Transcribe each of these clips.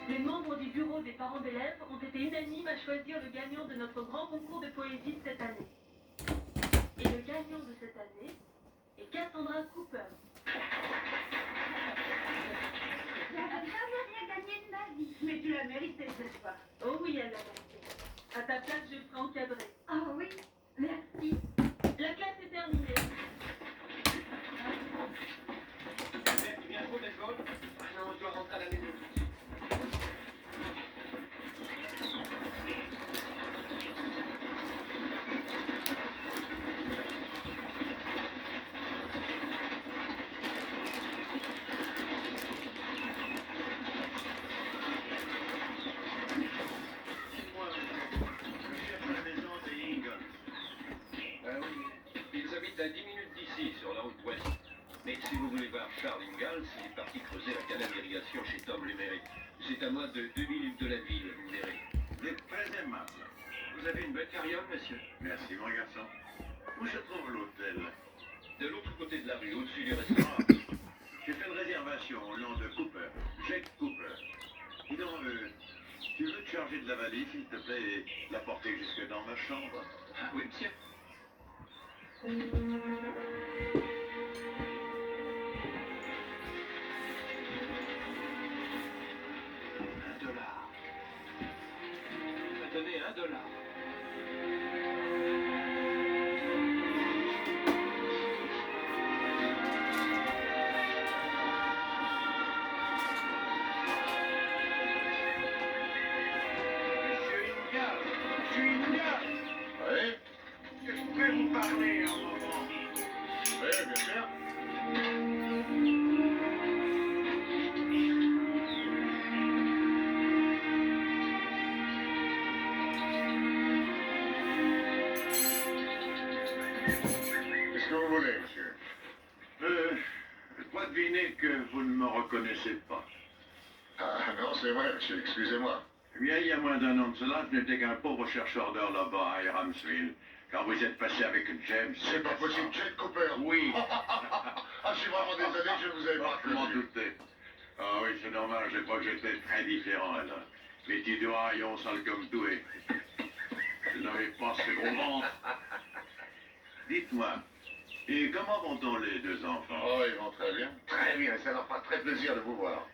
Les membres du bureau des parents d'élèves ont été unanimes à choisir le gagnant de notre grand concours de poésie de cette année. Et le gagnant de cette année est Cassandra Cooper. J'avais jamais rien gagné de ma vie. Mais tu l'as mérité cette fois. Oh oui, elle l'a mérité. À ta place, je serai encadrée. Ah oui, merci. La classe est terminée. Tu viens trop d'école? Non, je dois rentrer à la maison. À 10 minutes d'ici, sur la route ouest. Mais si vous voulez voir Charles Ingalls, il est parti creuser la canal d'irrigation chez Tom Lemery. C'est à moins de 2 minutes de la ville, vous verrez. Vous êtes très aimable. Vous avez une belle carriole, monsieur. Merci, mon garçon. Où se trouve l'hôtel? De l'autre côté de la rue, au-dessus du restaurant. J'ai fait une réservation au nom de Cooper, Jake Cooper. Dis donc, tu veux te charger de la valise, s'il te plaît, et la porter jusque dans ma chambre? Ah oui, monsieur. $1. Tenez, $1. Monsieur Ingalls! Oui? Est-ce que je pourrais vous parler un moment? Oui, bien sûr. Qu'est-ce que vous voulez, monsieur? Je dois deviner que vous ne me reconnaissez pas. Ah non, c'est vrai, monsieur, excusez-moi. Eh bien, il y a moins d'un an de cela, je n'étais qu'un pauvre chercheur d'or là-bas à Ramsville, quand vous êtes passé avec James. C'est pas possible, Jake Cooper. Oui. Ah, je suis vraiment désolé, je ne vous avais pas Je m'en reconnu. doutais. Ah oui, c'est normal, je crois que j'étais très différent alors. Les petits doigts, ils ont sale comme tout et... Je n'avais pas ce gros ventre. Dites-moi, et comment vont-on les deux enfants? Oh, ils vont très bien. Très bien, ça leur fera très plaisir de vous voir.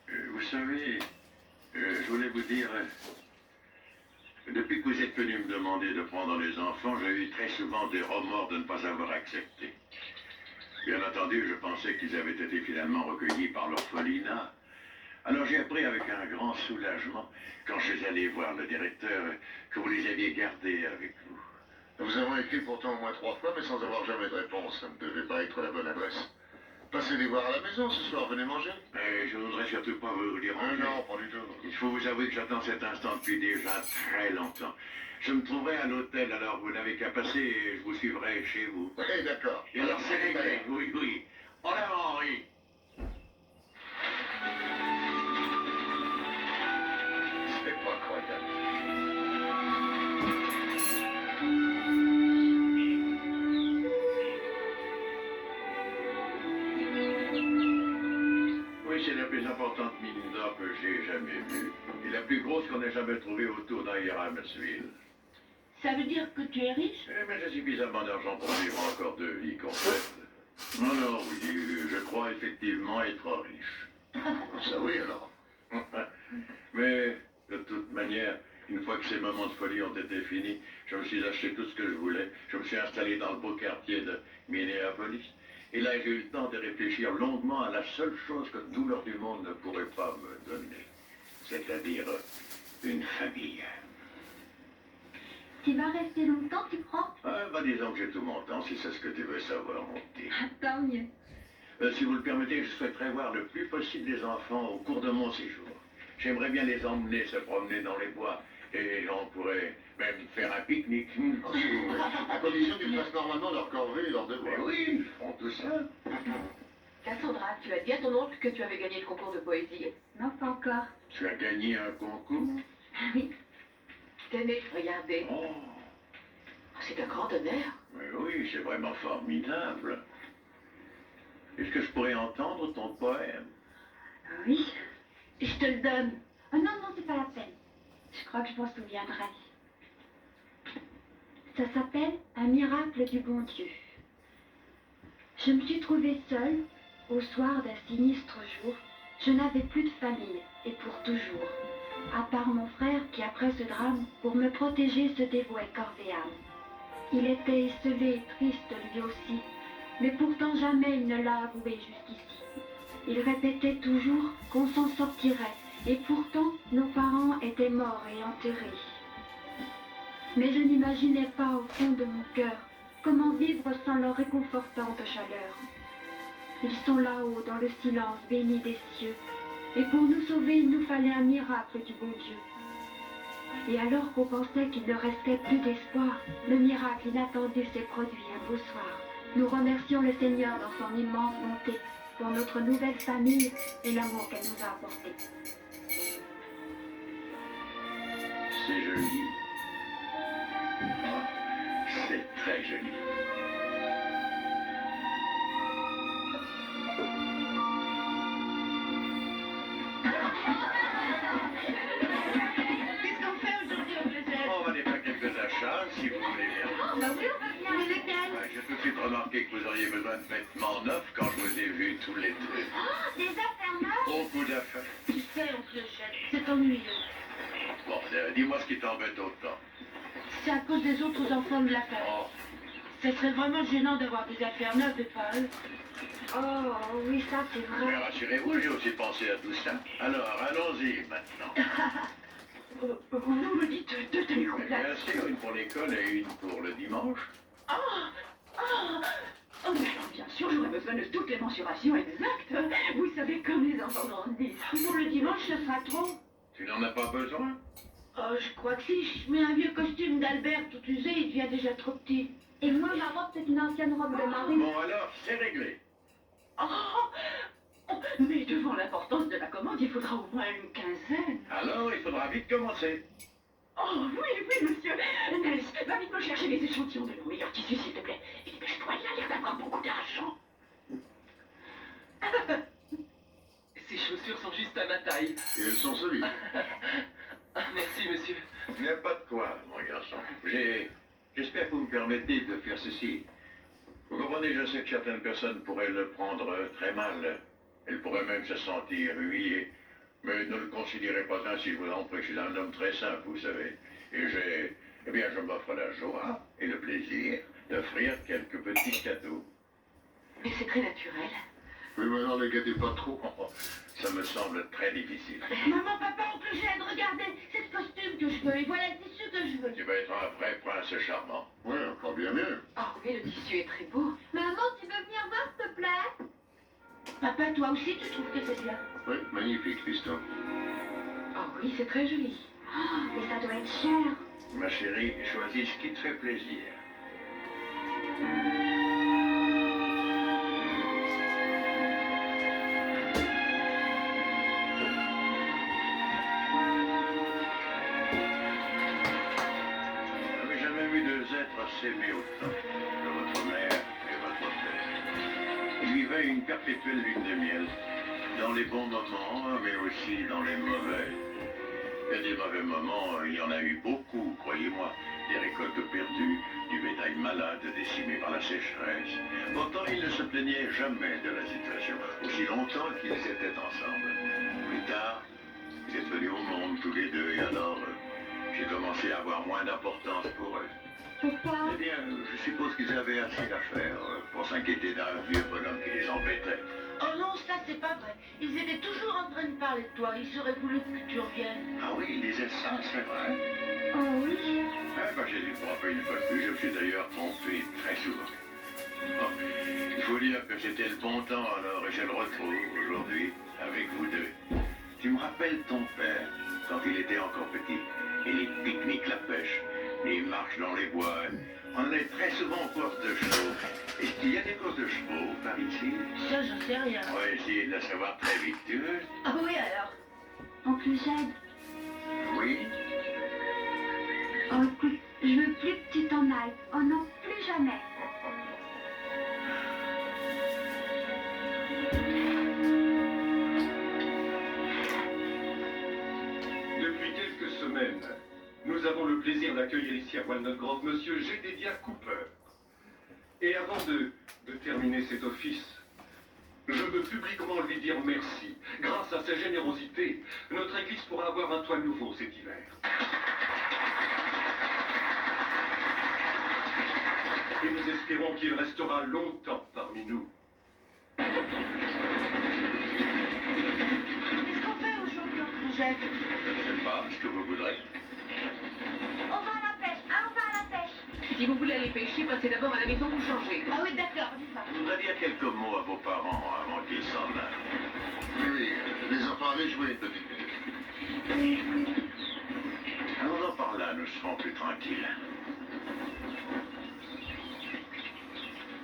Vous savez, je voulais vous dire... depuis que vous êtes venu me demander de prendre les enfants, j'ai eu très souvent des remords de ne pas avoir accepté. Bien entendu, je pensais qu'ils avaient été finalement recueillis par l'orphelinat. Alors j'ai appris avec un grand soulagement, quand je suis allé voir le directeur, que vous les aviez gardés avec vous. Nous avons écrit pourtant au moins 3 fois, mais sans avoir jamais de réponse. Ça ne devait pas être la bonne adresse. Passez les voir à la maison ce soir, venez manger. Mais je ne voudrais surtout pas vous déranger. Non, pas du tout. Il faut vous avouer que j'attends cet instant depuis déjà très longtemps. Je me trouverai à l'hôtel, alors vous n'avez qu'à passer et je vous suivrai chez vous. Oui, d'accord. Et alors c'est réglé, oui, oui. En avant, Henri. C'est pas croyable. Oui, c'est la plus importante mine d'or que j'ai jamais vue. Et la plus grosse qu'on ait jamais trouvée autour d'Iramsville. Ça veut dire que tu es riche? Eh bien, j'ai suffisamment d'argent pour vivre encore 2 vies complètes. Non, oui, je crois effectivement être riche. Ça oui, alors. Mais, de toute manière, une fois que ces moments de folie ont été finis, je me suis acheté tout ce que je voulais. Je me suis installé dans le beau quartier de Minneapolis. Et là, j'ai eu le temps de réfléchir longuement à la seule chose que tout l'or du monde ne pourrait pas me donner. C'est-à-dire une famille. Tu vas rester longtemps, tu crois? Disons que j'ai tout mon temps, si c'est ce que tu veux savoir, mon petit. Ah, tant mieux. Si vous le permettez, je souhaiterais voir le plus possible les enfants au cours de mon séjour. J'aimerais bien les emmener se promener dans les bois. Et on pourrait même faire un pique-nique. À condition qu'ils fassent normalement leur corvée et leur devoir. Mais oui, ils font tout ça. Cassandra, tu as dit à ton oncle que tu avais gagné le concours de poésie? Non, pas encore. Tu as gagné un concours? Oui. Tenez, regardez. Oh, C'est un grand honneur. mais oui, c'est vraiment formidable. Est-ce que je pourrais entendre ton poème? Oui. Je te le donne. crois que je m'en souviendrai. Ça s'appelle Un miracle du bon Dieu. Je me suis trouvée seule au soir d'un sinistre jour. Je n'avais plus de famille, et pour toujours. À part mon frère qui, après ce drame, pour me protéger, se dévouait corps et âme. Il était esselé et triste lui aussi, mais pourtant jamais il ne l'a avoué jusqu'ici. Il répétait toujours qu'on s'en sortirait, et pourtant nos parents étaient morts et enterrés. Mais je n'imaginais pas au fond de mon cœur comment vivre sans leur réconfortante chaleur. Ils sont là-haut dans le silence béni des cieux, et pour nous sauver il nous fallait un miracle du bon Dieu. Et alors qu'on pensait qu'il ne restait plus d'espoir, le miracle inattendu s'est produit un beau soir. Nous remercions le Seigneur dans son immense bonté pour notre nouvelle famille et l'amour qu'elle nous a apporté. C'est joli. Ah, c'est très joli. Qu'est-ce qu'on fait aujourd'hui, oncle Jed? On va aller faire quelques achats, si vous voulez bien. Bah oui, on va bien. Mais lesquels? J'ai tout de suite remarqué que vous auriez besoin de vêtements neufs quand je vous ai vu tous les deux. Oh, des affaires neuves? Beaucoup d'affaires. Tu sais, oncle Jed, c'est ennuyeux. Bon, dis-moi ce qui t'embête autant. C'est à cause des autres enfants de la famille. Oh, Ce serait vraiment gênant d'avoir des affaires neuves et pas eux. Oh, oui, ça c'est mais vrai. rassurez-vous, j'ai aussi pensé à tout ça. Alors, allons-y maintenant. Vous me dites deux tenues complètes. Bien sûr, une pour l'école et une pour le dimanche. Oh, mais alors, bien sûr, j'aurais besoin de toutes les mensurations exactes. Vous savez, comme les enfants grandissent. Pour le dimanche, ce sera trop. Tu n'en as pas besoin? Oh, je crois que si je mets un vieux costume d'Albert tout usé, il devient déjà trop petit. Et moi, ma robe, c'est une ancienne robe de Marie. Bon, alors, c'est réglé. Mais devant l'importance de la commande, il faudra au moins une quinzaine. Alors, il faudra vite commencer. Oh, oui, monsieur. Nels, va vite me chercher les échantillons de nos meilleurs tissus, s'il te plaît. Et dépêche-toi, il a l'air d'avoir beaucoup d'argent. Ces chaussures sont juste à ma taille. Et elles sont solides. Ah, merci, monsieur. Il n'y a pas de quoi, mon garçon. J'espère que vous me permettez de faire ceci. Vous comprenez, je sais que certaines personnes pourraient le prendre très mal. Elles pourraient même se sentir humiliées. Mais ne le considérez pas ainsi, je vous en prie. Je suis un homme très simple, vous savez. Et je m'offre la joie et le plaisir d'offrir quelques petits cadeaux. Mais c'est très naturel. Oui, mais alors, les gâtez pas trop. Ça me semble très difficile. Maman, papa, oncle Jed, regardez, c'est ce costume que je veux, et voilà le tissu que je veux. Tu vas être un vrai prince charmant. Ouais, encore bien mieux. Oh oui, le tissu est très beau. Maman, tu veux venir voir, s'il te plaît? Papa, toi aussi, tu trouves que c'est bien? Oui, magnifique, Piston. Oh oui, c'est très joli. Oh, mais ça doit être cher. Ma chérie, choisis ce qui te fait plaisir. J'avais jamais vu deux êtres s'aimer autant que votre mère et votre père. Ils vivaient une perpétuelle lune de miel, dans les bons moments, mais aussi dans les mauvais. Et des mauvais moments, il y en a eu beaucoup, croyez-moi. Des récoltes perdues, du bétail malade décimé par la sécheresse. Pourtant, ils ne se plaignaient jamais de la situation, aussi longtemps qu'ils étaient ensemble. Plus tard, ils êtes venus au monde tous les deux, et alors, j'ai commencé à avoir moins d'importance pour eux. Pourquoi? Eh bien, je suppose qu'ils avaient assez d'affaires pour s'inquiéter d'un vieux bonhomme qui les embêtait. Oh non, ça c'est pas vrai. Ils étaient toujours en train de parler de toi. Ils auraient voulu que tu reviennes. Ah oui, ils disaient ça, c'est vrai. Oh oui. Eh ben, j'ai dû me tromper une fois de plus. Je me suis d'ailleurs trompé très souvent. Oh, il faut dire que c'était le bon temps alors, et je le retrouve aujourd'hui avec vous deux. Tu me rappelles ton père, quand il était encore petit, et les pique-niques, la pêche, les marches dans les bois. On est très souvent aux courses de chevaux. Est-ce qu'il y a des courses de chevaux par ici? Ça, j'en sais rien. On va essayer de la savoir très vite, tu veux? Ah oui, alors. Oncle Jed. Oui? Oh, écoute, je veux plus que tu t'en ailles. Oh non, plus jamais. Depuis quelques semaines, nous avons le plaisir d'accueillir ici à Walnut Grove Monsieur Jedediah Cooper. Et avant de terminer cet office, je veux publiquement lui dire merci. Grâce à sa générosité, notre église pourra avoir un toit nouveau cet hiver. Et nous espérons qu'il restera longtemps parmi nous. Qu'est-ce qu'on fait aujourd'hui, oncle Jed? Je ne sais pas ce que vous voudrez. On va à la pêche, hein, on va à la pêche. Si vous voulez aller pêcher, passez d'abord à la maison vous changer. Ah oui, d'accord, dis-moi. Je voudrais dire quelques mots à vos parents avant qu'ils s'en aillent. Oui, les enfants avaient joué une petite minute. Allons-en par là, nous serons plus tranquilles.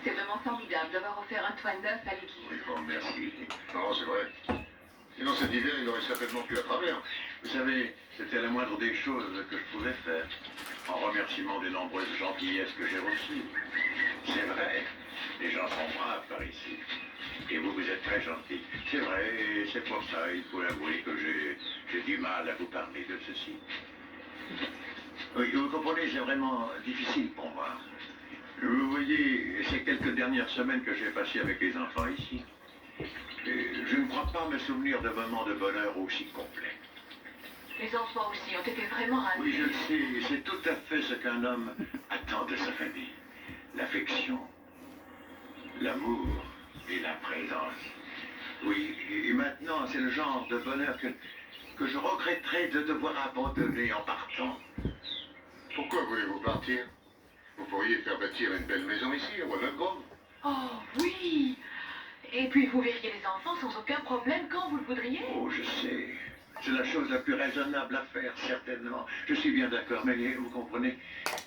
C'est vraiment formidable d'avoir offert un toit neuf à l'église. Oui, bon, merci. Non, c'est vrai. Sinon cet hiver, il aurait certainement pu à travers. Vous savez, c'était la moindre des choses que je pouvais faire, en remerciement des nombreuses gentillesses que j'ai reçues. C'est vrai, les gens sont braves par ici. Et vous, vous êtes très gentil. C'est vrai, et c'est pour ça, il faut avouer que j'ai du mal à vous parler de ceci. Oui, vous comprenez, c'est vraiment difficile pour moi. Vous voyez, ces quelques dernières semaines que j'ai passées avec les enfants ici, je ne crois pas me souvenir de moments de bonheur aussi complets. Les enfants aussi ont été vraiment ravis. Oui, je le sais, c'est tout à fait ce qu'un homme attend de sa famille. L'affection, l'amour et la présence. Oui, et maintenant, c'est le genre de bonheur que je regretterais de devoir abandonner en partant. Pourquoi voulez-vous partir? Vous pourriez faire bâtir une belle maison ici, à Walnut Grove. Oh oui. Et puis vous verriez les enfants sans aucun problème quand vous le voudriez. Oh, je sais. C'est la chose la plus raisonnable à faire, certainement. Je suis bien d'accord, mais vous comprenez,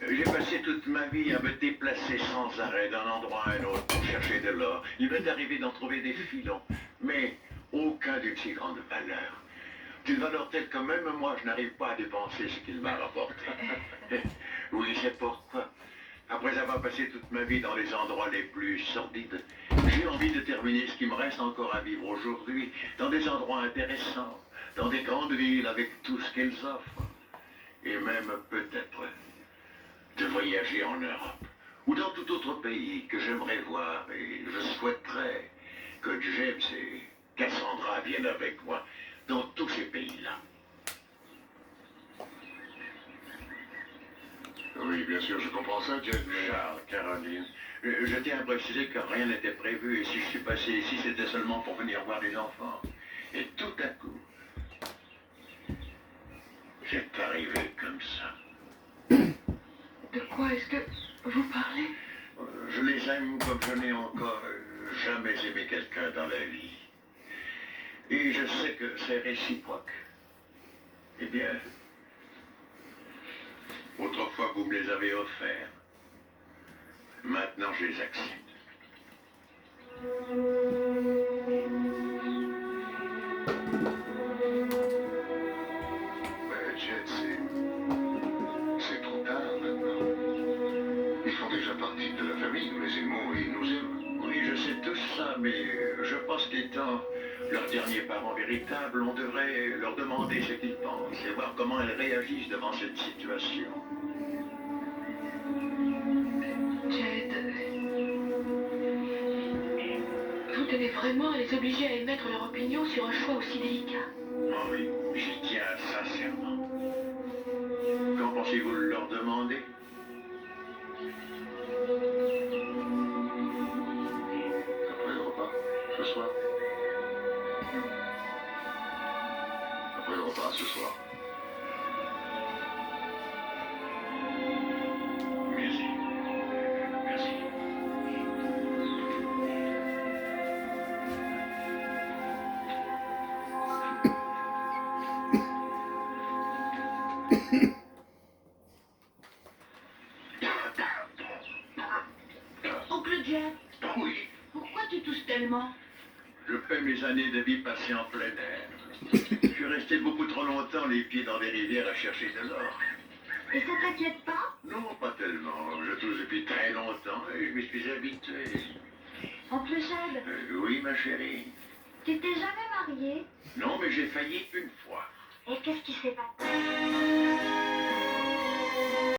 j'ai passé toute ma vie à me déplacer sans arrêt d'un endroit à un autre pour chercher de l'or. Il m'est arrivé d'en trouver des filons, mais aucun d'une si grande valeur. D'une valeur telle que même moi, je n'arrive pas à dépenser ce qu'il m'a rapporté. Oui, c'est pourquoi, après avoir passé toute ma vie dans les endroits les plus sordides, j'ai envie de terminer ce qui me reste encore à vivre aujourd'hui, dans des endroits intéressants, dans des grandes villes avec tout ce qu'elles offrent. Et même peut-être de voyager en Europe ou dans tout autre pays que j'aimerais voir. Et je souhaiterais que James et Cassandra viennent avec moi dans tous ces pays-là. Oui, bien sûr, je comprends ça, Jed, mais... Charles, Caroline, je tiens à préciser que rien n'était prévu et si je suis passé ici, c'était seulement pour venir voir les enfants. Et tout à coup, c'est arrivé comme ça. De quoi est-ce que vous parlez? Je les aime comme je n'ai encore jamais aimé quelqu'un dans la vie. Et je sais que c'est réciproque. Eh bien, autrefois vous me les avez offerts. Maintenant je les accepte. Jed, c'est trop tard maintenant. Ils font déjà partie de la famille, nous les aimons et ils nous aiment. Oui, je sais tout ça, mais je pense qu'étant leurs derniers parents véritables, on devrait leur demander ce qu'ils pensent et voir comment elles réagissent devant cette situation. Jed, vous tenez vraiment à les obliger à émettre leur opinion sur un choix aussi délicat? Oh oui, j'y tiens sincèrement. Qu'en pensez-vous de leur demander? Après le repas, ce soir. Après le repas, ce soir. Merci. Merci. Oncle Jed, Oui, pourquoi tu tousses tellement? je paie mes années de vie passées en plein air. Je suis resté beaucoup trop longtemps les pieds dans des rivières à chercher de l'or. Et ça t'inquiète pas? Non, pas tellement. Je touche depuis très longtemps et je m'y suis habitué. Oncle Jed, Oui, ma chérie. tu t'es jamais marié? Non, mais j'ai failli une fois. Et qu'est-ce qui s'est passé?